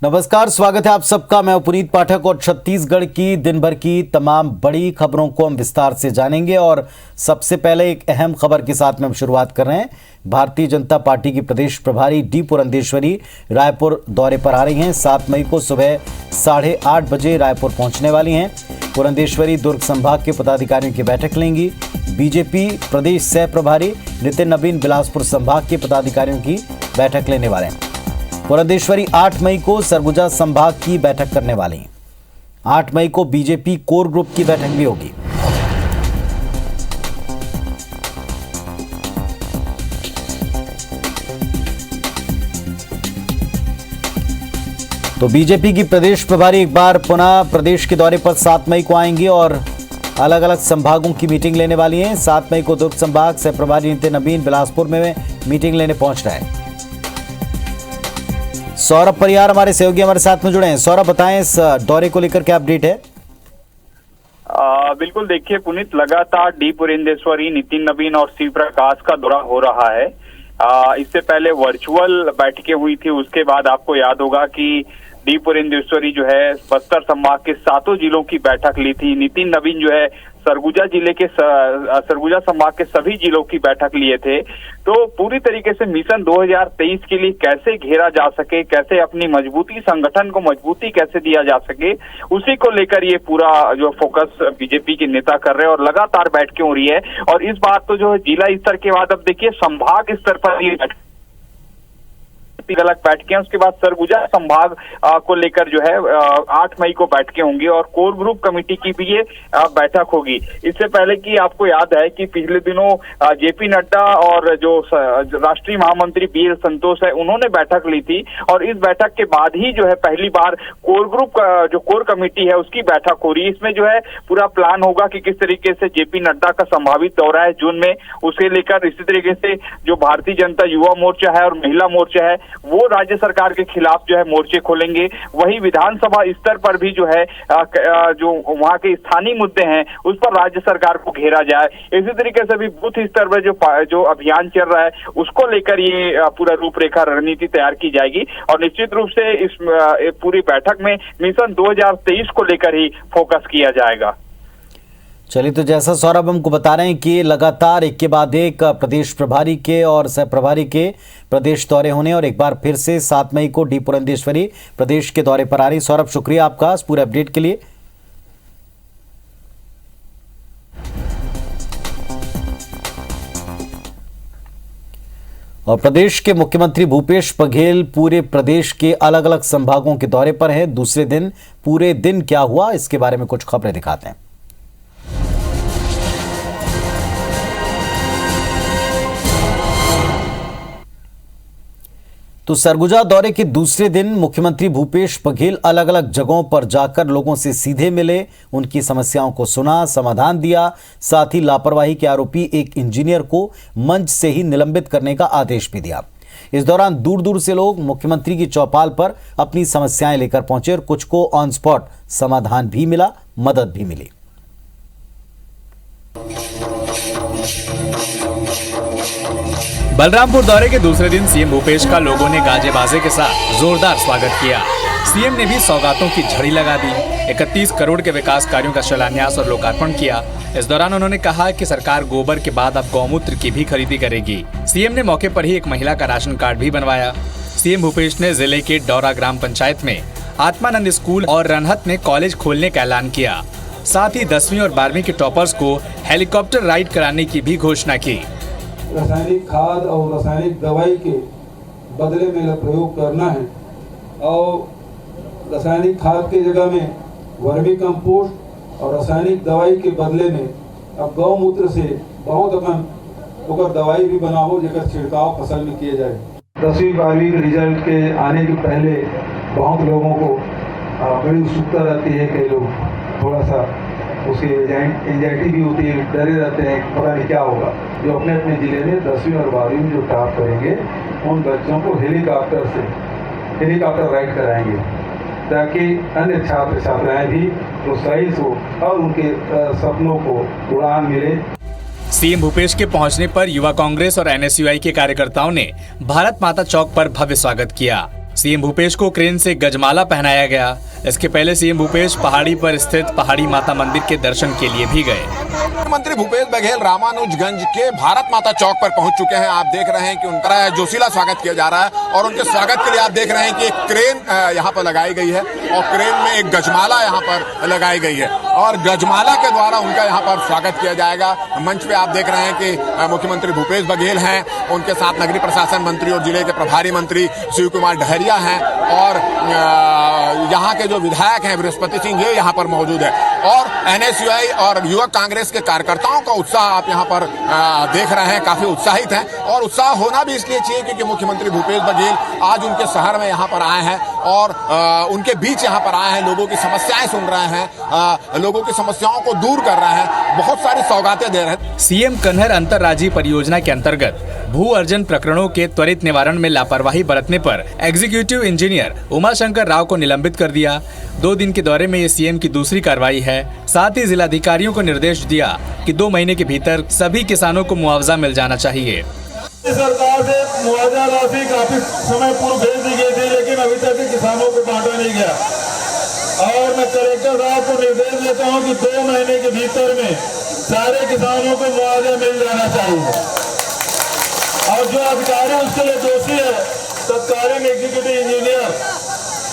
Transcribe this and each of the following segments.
नमस्कार, स्वागत है आप सबका। मैं पुनीत पाठक और छत्तीसगढ़ की दिन भर की तमाम बड़ी खबरों को हम विस्तार से जानेंगे। और सबसे पहले एक अहम खबर के साथ में हम शुरुआत कर रहे हैं। भारतीय जनता पार्टी की प्रदेश प्रभारी डी पुरंदेश्वरी रायपुर दौरे पर आ रही हैं। 7 मई को सुबह 8:30 बजे रायपुर पहुंचने वाली हैं। पुरंदेश्वरी दुर्ग संभाग के पदाधिकारियों की बैठक लेंगी। बीजेपी प्रदेश सह प्रभारी नितिन नवीन बिलासपुर संभाग के पदाधिकारियों की बैठक लेने वाले हैं। पुरंदेश्वरी 8 मई को सरगुजा संभाग की बैठक करने वाली हैं। 8 मई को बीजेपी कोर ग्रुप की बैठक भी होगी। तो बीजेपी की प्रदेश प्रभारी एक बार पुनः प्रदेश के दौरे पर 7 मई को आएंगी और अलग अलग संभागों की मीटिंग लेने वाली हैं। 7 मई को दुर्ग संभाग सह प्रभारी नितिन नवीन बिलासपुर में मीटिंग लेने पहुंच रहे हैं। सौरभ परियार हमारे सहयोगी हमारे साथ में जुड़े हैं। सौरभ, बताएं इस दौरे को लेकर क्या अपडेट है? बिल्कुल, देखिए पुनीत, लगातार डी पुरंदेश्वरी, नितिन नवीन और शिव प्रकाश का दौरा हो रहा है। इससे पहले वर्चुअल बैठकें हुई थी। उसके बाद आपको याद होगा कि डी पुरंदेश्वरी जो है बस्तर संभाग के 7 जिलों की बैठक ली थी। नितिन नवीन जो है सरगुजा संभाग के सभी जिलों की बैठक लिए थे। तो पूरी तरीके से मिशन 2023 के लिए कैसे घेरा जा सके, कैसे अपनी मजबूती, संगठन को मजबूती कैसे दिया जा सके, उसी को लेकर ये पूरा जो फोकस बीजेपी के नेता कर रहे हैं। और लगातार बैठकें हो रही है। और इस बार तो जो है जिला स्तर के बाद अब देखिए संभाग स्तर पर ये अलग बैठकें, उसके बाद सरगुजा संभाग को लेकर जो है 8 मई को बैठकें होंगी और कोर ग्रुप कमेटी की भी ये बैठक होगी। इससे पहले कि आपको याद है कि पिछले दिनों जेपी नड्डा और जो राष्ट्रीय महामंत्री बी एल संतोष है, उन्होंने बैठक ली थी। और इस बैठक के बाद ही जो है पहली बार कोर ग्रुप का जो कोर कमेटी है उसकी बैठक हो रही है। इसमें जो है पूरा प्लान होगा कि किस तरीके से जेपी नड्डा का संभावित दौरा है जून में, उसे लेकर इसी तरीके से जो भारतीय जनता युवा मोर्चा है और महिला मोर्चा है वो राज्य सरकार के खिलाफ जो है मोर्चे खोलेंगे। वही विधानसभा स्तर पर भी जो है जो वहां के स्थानीय मुद्दे हैं उस पर राज्य सरकार को घेरा जाए। इसी तरीके से भी बूथ स्तर पर जो अभियान चल रहा है उसको लेकर ये पूरा रूपरेखा रणनीति तैयार की जाएगी। और निश्चित रूप से इस पूरी बैठक में मिशन 2023 को लेकर ही फोकस किया जाएगा। चलिए, तो जैसा सौरभ हमको बता रहे हैं कि लगातार एक के बाद एक प्रदेश प्रभारी के और सह प्रभारी के प्रदेश दौरे होने और एक बार फिर से 7 मई को डी पुरंदेश्वरी प्रदेश के दौरे पर आ रही। सौरभ, शुक्रिया आपका इस पूरे अपडेट के लिए। और प्रदेश के मुख्यमंत्री भूपेश बघेल पूरे प्रदेश के अलग अलग संभागों के दौरे पर हैं। दूसरे दिन पूरे दिन क्या हुआ, इसके बारे में कुछ खबरें दिखाते हैं। तो सरगुजा दौरे के दूसरे दिन मुख्यमंत्री भूपेश बघेल अलग अलग जगहों पर जाकर लोगों से सीधे मिले, उनकी समस्याओं को सुना, समाधान दिया। साथ ही लापरवाही के आरोपी एक इंजीनियर को मंच से ही निलंबित करने का आदेश भी दिया। इस दौरान दूर दूर से लोग मुख्यमंत्री की चौपाल पर अपनी समस्याएं लेकर पहुंचे और कुछ को ऑन स्पॉट समाधान भी मिला, मदद भी मिली। बलरामपुर दौरे के दूसरे दिन सीएम भूपेश का लोगों ने गाजे बाजे के साथ जोरदार स्वागत किया। सीएम ने भी सौगातों की झड़ी लगा दी। 31 करोड़ के विकास कार्यों का शिलान्यास और लोकार्पण किया। इस दौरान उन्होंने कहा कि सरकार गोबर के बाद अब गौमूत्र की भी खरीदी करेगी। सीएम ने मौके पर ही एक महिला का राशन कार्ड भी बनवाया। सीएम भूपेश ने जिले के डौरा ग्राम पंचायत में आत्मानंद स्कूल और रनहत में कॉलेज खोलने का ऐलान किया। साथ ही 10वीं और 12वीं के टॉपर्स को हेलीकॉप्टर राइड कराने की भी घोषणा की। रासायनिक खाद और रासायनिक दवाई के बदले में प्रयोग करना है और रासायनिक खाद के जगह में वर्मी कंपोस्ट और रासायनिक दवाई के बदले में अब गौमूत्र से बहुत अपन होकर दवाई भी बनाओ जेकर छिड़काव फसल में किए जाए। 10वीं 12वीं के रिजल्ट के आने के पहले बहुत लोगों को बड़ी उत्सुकता रहती है। कई लोग थोड़ा सा उसकी एंजाइटी भी होती है, डरे रहते हैं पता नहीं क्या होगा। जो अपने अपने जिले में 10वीं और 12वीं में जो टॉप करेंगे उन बच्चों को हेलीकॉप्टर राइड कराएंगे ताकि अन्य छात्र छात्राएं भी प्रोत्साहित हो और उनके सपनों को उड़ान मिले। सीएम भूपेश के पहुंचने पर युवा कांग्रेस और एनएसयूआई के कार्यकर्ताओं ने भारत माता चौक पर भव्य स्वागत किया। सीएम भूपेश को क्रेन से गजमाला पहनाया गया। इसके पहले सीएम भूपेश पहाड़ी पर स्थित पहाड़ी माता मंदिर के दर्शन के लिए भी गए। मुख्यमंत्री भूपेश बघेल रामानुजगंज के भारत माता चौक पर पहुंच चुके हैं। आप देख रहे हैं कि उनका जोशीला स्वागत किया जा रहा है और उनके स्वागत के लिए आप देख रहे हैं कि एक क्रेन यहां पर लगाई गई है और क्रेन में एक गजमाला यहां पर लगाई गई है और गजमाला के द्वारा उनका यहां पर स्वागत किया जाएगा। मंच पे आप देख रहे हैं कि मुख्यमंत्री भूपेश बघेल हैं, उनके साथ नगरीय प्रशासन मंत्री और जिले के प्रभारी मंत्री शिव कुमार डहरिया हैं और यहाँ के जो विधायक हैं बृहस्पति सिंह ये यहाँ पर मौजूद है और एनएसयूआई और युवक कांग्रेस के कार्यकर्ताओं का उत्साह आप यहाँ पर देख रहे हैं, काफी उत्साहित हैं और उत्साह होना भी इसलिए चाहिए क्योंकि मुख्यमंत्री भूपेश बघेल आज उनके शहर में यहाँ पर आए हैं और उनके बीच यहाँ पर आए हैं, लोगों की समस्याएं सुन रहे हैं, लोगों की समस्याओं को दूर कर रहे हैं, बहुत सारी सौगातें दे रहे हैं। सीएम कन्हर अंतर्राज्यीय परियोजना के अंतर्गत भू अर्जन प्रकरणों के त्वरित निवारण में लापरवाही बरतने पर एग्जीक्यूटिव इंजीनियर उमाशंकर राव को निलंबित कर दिया। 2 दिन के दौरे में ये सीएम की दूसरी कार्रवाई है। साथ ही जिलाधिकारियों को निर्देश दिया कि 2 महीने के भीतर सभी किसानों को मुआवजा मिल जाना चाहिए। सरकार से मुआवजा राशि काफी समय पूर्व भेज दी गई थी लेकिन अभी तक किसानों को बांटा नहीं गया और मैं कलेक्टर साहब को निर्देश देता हूं कि 2 महीने के भीतर में सारे किसानों को मुआवजा मिल जाना चाहिए और जो अधिकारी उसके लिए दोषी है तत्कालीन एग्जीक्यूटिव इंजीनियर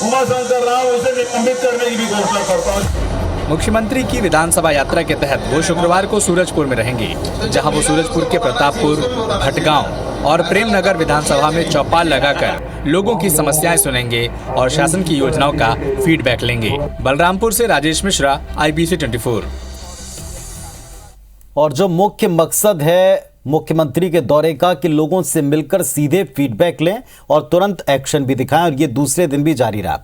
उमाशंकर राव उसे निलंबित करने की भी घोषणा करता हूँ। मुख्यमंत्री की विधानसभा यात्रा के तहत वो शुक्रवार को सूरजपुर में रहेंगे, जहां वो सूरजपुर के प्रतापपुर, भटगांव और प्रेमनगर विधानसभा में चौपाल लगाकर लोगों की समस्याएं सुनेंगे और शासन की योजनाओं का फीडबैक लेंगे। बलरामपुर से राजेश मिश्रा, IBC 24। और जो मुख्य मकसद है मुख्यमंत्री के दौरे का कि लोगों से मिलकर सीधे फीडबैक लें और तुरंत एक्शन भी दिखाएं, और ये दूसरे दिन भी जारी रहा।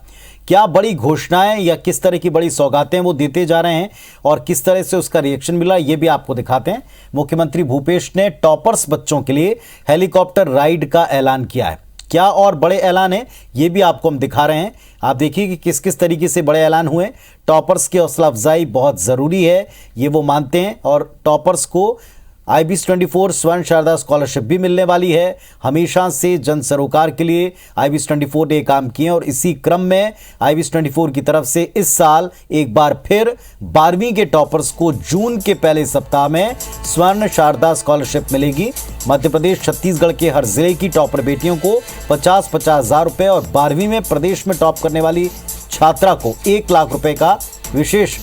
क्या बड़ी घोषणाएं या किस तरह की बड़ी सौगातें वो देते जा रहे हैं और किस तरह से उसका रिएक्शन मिला, ये भी आपको दिखाते हैं। मुख्यमंत्री भूपेश ने टॉपर्स बच्चों के लिए हेलीकॉप्टर राइड का ऐलान किया है। क्या और बड़े ऐलान हैं ये भी आपको हम दिखा रहे हैं। आप देखिए कि किस किस तरीके से बड़े ऐलान हुए। टॉपर्स की हौसला अफजाई बहुत ज़रूरी है, ये वो मानते हैं और टॉपर्स को IBC 24 स्वर्ण शारदा स्कॉलरशिप भी मिलने वाली है। हमेशा से जन सरोकार के लिए IBC 24 ने काम किए और इसी क्रम में IBC 24 की तरफ से इस साल एक बार फिर 12वीं के टॉपर्स को जून के पहले सप्ताह में स्वर्ण शारदा स्कॉलरशिप मिलेगी। मध्य प्रदेश छत्तीसगढ़ के हर जिले की टॉपर बेटियों को 50-50 हज़ार रुपये और 12वीं में प्रदेश में टॉप करने वाली छात्रा को 1 लाख रुपए का विशेष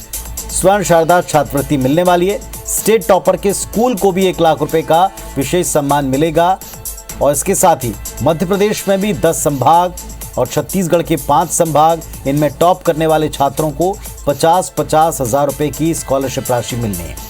स्वर्ण शारदा छात्रवृत्ति मिलने वाली है। स्टेट टॉपर के स्कूल को भी 1 लाख रुपए का विशेष सम्मान मिलेगा और इसके साथ ही मध्य प्रदेश में भी 10 संभाग और छत्तीसगढ़ के 5 संभाग, इनमें टॉप करने वाले छात्रों को 50-50 हज़ार रुपए की स्कॉलरशिप राशि मिलनी है।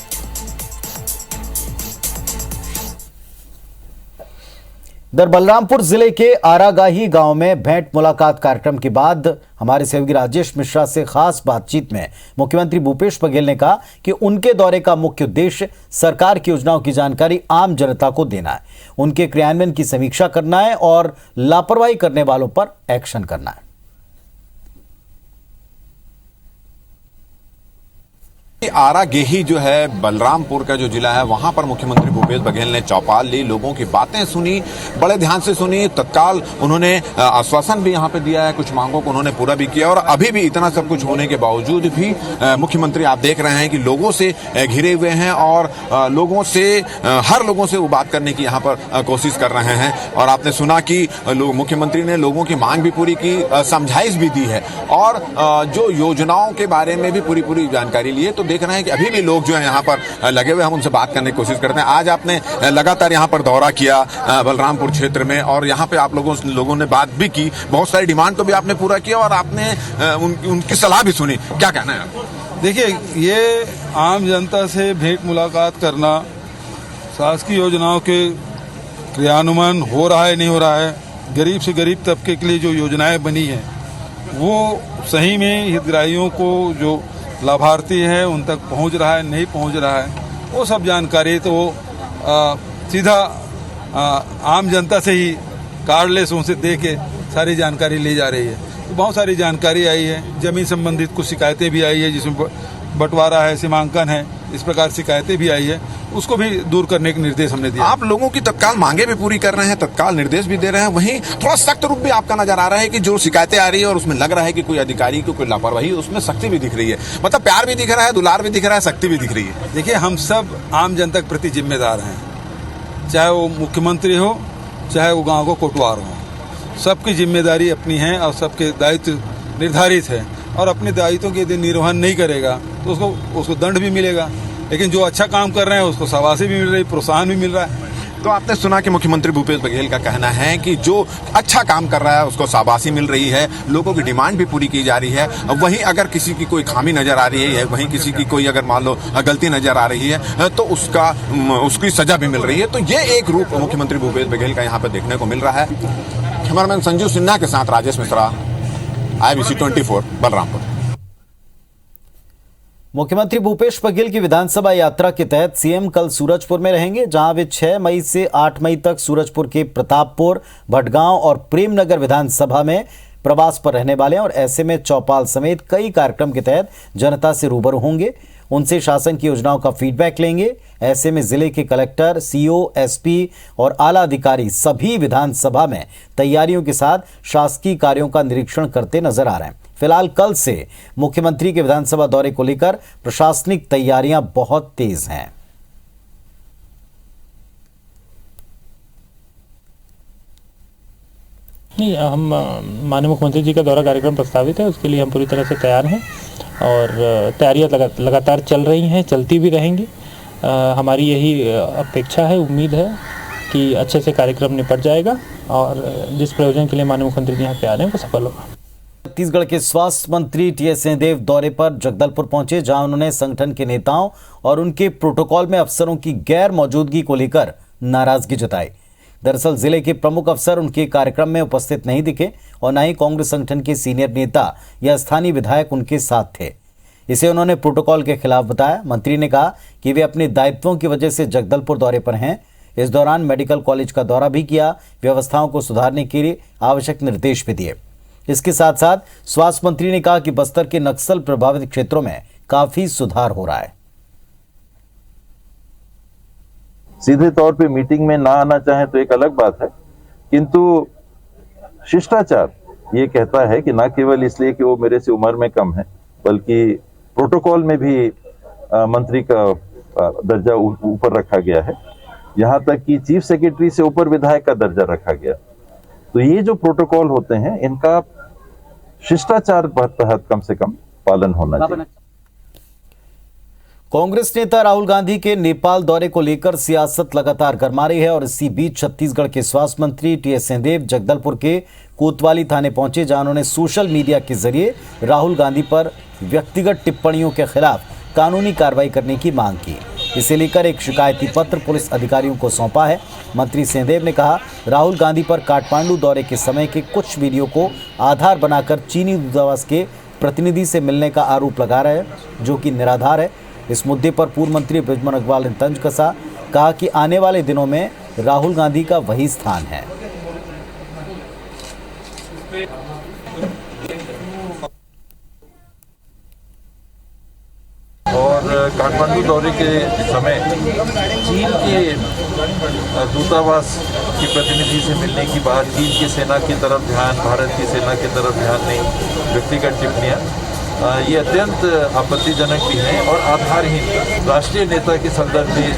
इधर बलरामपुर जिले के आरागाही गांव में भेंट मुलाकात कार्यक्रम के बाद हमारे सहयोगी राजेश मिश्रा से खास बातचीत में मुख्यमंत्री भूपेश बघेल ने कहा कि उनके दौरे का मुख्य उद्देश्य सरकार की योजनाओं की जानकारी आम जनता को देना है, उनके क्रियान्वयन की समीक्षा करना है और लापरवाही करने वालों पर एक्शन करना है। आरागेही जो है बलरामपुर का जो जिला है वहां पर मुख्यमंत्री भूपेश बघेल ने चौपाल ली, लोगों की बातें सुनी, बड़े ध्यान से सुनी। तत्काल उन्होंने आश्वासन भी यहां पे दिया है, कुछ मांगों को उन्होंने पूरा भी किया और अभी भी इतना सब कुछ होने के बावजूद भी मुख्यमंत्री आप देख रहे हैं कि लोगों से घिरे हुए हैं और लोगों से हर लोगों से वो बात करने की यहाँ पर कोशिश कर रहे हैं। और आपने सुना कि मुख्यमंत्री ने लोगों की मांग भी पूरी की, समझाइश भी दी है और जो योजनाओं के बारे में भी पूरी जानकारी ली है। तो देख रहे हैं कि अभी भी लोग जो है यहाँ पर लगे हुए, हम उनसे बात करने की कोशिश करते हैं। आज आपने लगातार यहाँ पर दौरा किया बलरामपुर क्षेत्र में और यहाँ पे आप लोगों ने बात भी की, बहुत सारी डिमांड तो भी आपने पूरा किया और आपने उनकी सलाह भी सुनी। क्या कहना है आपको? देखिए, ये आम जनता से भेंट मुलाकात करना, शासकीय योजनाओं के क्रियान्वयन हो रहा है नहीं हो रहा है, गरीब से गरीब तबके के लिए जो योजनाएं बनी हैं वो सही में हितग्राहियों को जो लाभार्थी है उन तक पहुंच रहा है नहीं पहुंच रहा है, वो सब जानकारी तो सीधा आम जनता से ही कार्डलेस उनसे दे के सारी जानकारी ली जा रही है। तो बहुत सारी जानकारी आई है, जमीन संबंधित कुछ शिकायतें भी आई है जिसमें बंटवारा है, सीमांकन है, इस प्रकार शिकायतें भी आई है, उसको भी दूर करने के निर्देश हमने दिया। आप लोगों की तत्काल मांगे भी पूरी कर रहे हैं, तत्काल निर्देश भी दे रहे हैं, वहीं थोड़ा सख्त रूप भी आपका नजर आ रहा है कि जो शिकायतें आ रही है और उसमें लग रहा है कि कोई अधिकारी की कोई लापरवाही, उसमें सख्ती भी दिख रही है। मतलब प्यार भी दिख रहा है, दुलार भी दिख रहा है, सख्ती भी दिख रही है। देखिए, हम सब आम जनता के प्रति जिम्मेदार हैं, चाहे वो मुख्यमंत्री हो, चाहे वो गाँव को कोटवार हो, सबकी जिम्मेदारी अपनी है और सबके दायित्व निर्धारित है। और अपने दायित्वों के यदि निर्वहन नहीं करेगा तो उसको दंड भी मिलेगा। लेकिन जो अच्छा काम कर रहे हैं उसको शाबाशी भी मिल रही, प्रोत्साहन भी मिल रहा है। तो आपने सुना कि मुख्यमंत्री भूपेश बघेल का कहना है कि जो अच्छा काम कर रहा है उसको शाबाशी मिल रही है, लोगों की डिमांड भी पूरी की जा रही है। वहीं अगर किसी की कोई खामी नजर आ रही है, वहीं किसी की कोई अगर मान लो गलती नजर आ रही है तो उसकी सजा भी मिल रही है। तो ये एक रूप मुख्यमंत्री भूपेश बघेल का यहाँ पर देखने को मिल रहा है। कैमरामैन संजीव सिन्हा के साथ राजेश मिश्रा, IBC 24 बलरामपुर। मुख्यमंत्री भूपेश बघेल की विधानसभा यात्रा के तहत सीएम कल सूरजपुर में रहेंगे, जहां वे 6 मई से 8 मई तक सूरजपुर के प्रतापपुर, भटगांव और प्रेमनगर विधानसभा में प्रवास पर रहने वाले हैं और ऐसे में चौपाल समेत कई कार्यक्रम के तहत जनता से रूबरू होंगे, उनसे शासन की योजनाओं का फीडबैक लेंगे। ऐसे में जिले के कलेक्टर, सीओ, एसपी और आला अधिकारी सभी विधानसभा में तैयारियों के साथ शासकीय कार्यों का निरीक्षण करते नजर आ रहे हैं। फिलहाल कल से मुख्यमंत्री के विधानसभा दौरे को लेकर प्रशासनिक तैयारियां बहुत तेज हैं। नहीं, हम माननीय मुख्यमंत्री जी का दौरा कार्यक्रम प्रस्तावित है, उसके लिए हम पूरी तरह से तैयार हैं और तैयारियां लगातार चल रही हैं, चलती भी रहेंगी। हमारी यही अपेक्षा है, उम्मीद है कि अच्छे से कार्यक्रम निपट जाएगा और जिस प्रयोजन के लिए माननीय मुख्यमंत्री जी यहाँ पे आ रहे हैं वो सफल होगा। छत्तीसगढ़ के स्वास्थ्य मंत्री टी.एस. सिंहदेव दौरे पर जगदलपुर पहुंचे, जहां उन्होंने संगठन के नेताओं और उनके प्रोटोकॉल में अफसरों की गैर मौजूदगी को लेकर नाराजगी जताई। दरअसल जिले के प्रमुख अफसर उनके कार्यक्रम में उपस्थित नहीं दिखे और न ही कांग्रेस संगठन के सीनियर नेता या स्थानीय विधायक उनके साथ थे। इसे उन्होंने प्रोटोकॉल के खिलाफ बताया। मंत्री ने कहा कि वे अपने दायित्वों की वजह से जगदलपुर दौरे पर हैं। इस दौरान मेडिकल कॉलेज का दौरा भी किया, व्यवस्थाओं को सुधारने के लिए आवश्यक निर्देश भी दिए। इसके साथ साथ स्वास्थ्य मंत्री ने कहा कि बस्तर के नक्सल प्रभावित क्षेत्रों में काफी सुधार हो रहा है। सीधे तौर पे मीटिंग में ना आना चाहे तो एक अलग बात है, किंतु शिष्टाचार ये कहता है कि ना केवल इसलिए कि वो मेरे से उम्र में कम है, बल्कि प्रोटोकॉल में भी मंत्री का दर्जा ऊपर रखा गया है। यहाँ तक कि चीफ सेक्रेटरी से ऊपर विधायक का दर्जा रखा गया। तो ये जो प्रोटोकॉल होते हैं, इनका शिष्टाचार तहत कम से कम पालन होना चाहिए। कांग्रेस नेता राहुल गांधी के नेपाल दौरे को लेकर सियासत लगातार गरमा रही है और इसी बीच छत्तीसगढ़ के स्वास्थ्य मंत्री टी.एस. सिंहदेव जगदलपुर के कोतवाली थाने पहुंचे, जहां उन्होंने सोशल मीडिया के जरिए राहुल गांधी पर व्यक्तिगत टिप्पणियों के खिलाफ कानूनी कार्रवाई करने की मांग की। इसे लेकर एक शिकायती पत्र पुलिस अधिकारियों को सौंपा है। मंत्री सिंहदेव ने कहा, राहुल गांधी पर काठमांडू दौरे के समय के कुछ वीडियो को आधार बनाकर चीनी दूतावास के प्रतिनिधि से मिलने का आरोप लगा रहे हैं, जो कि निराधार है। इस मुद्दे पर पूर्व मंत्री बृजमोहन अग्रवाल ने तंज कसा, कहा कि आने वाले दिनों में राहुल गांधी का वही स्थान है। और काठमांडू दौरे के समय चीन के दूतावास के प्रतिनिधि से मिलने की बात, चीन की सेना की तरफ ध्यान, भारत की सेना की तरफ ध्यान नहीं, व्यक्तिगत टिप्पणियाँ, ये अत्यंत आपत्तिजनक भी हैं और आधारहीन। राष्ट्रीय नेता के संदर्भ में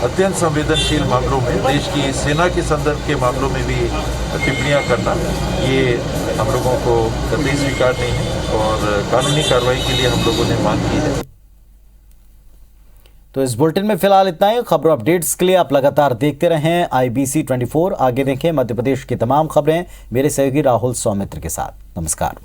अत्यंत संवेदनशील मामलों में, देश की सेना के संदर्भ के मामलों में भी टिप्पणियां करना, ये हम लोगों को कतई स्वीकार नहीं है और कानूनी कार्रवाई के लिए हम लोगों ने मांग की है। तो इस बुलेटिन में फिलहाल इतना ही। खबरों अपडेट्स के लिए आप लगातार देखते रहें IBC 24। आगे देखें मध्य प्रदेश की तमाम खबरें मेरे सहयोगी राहुल सौमित्र के साथ। नमस्कार।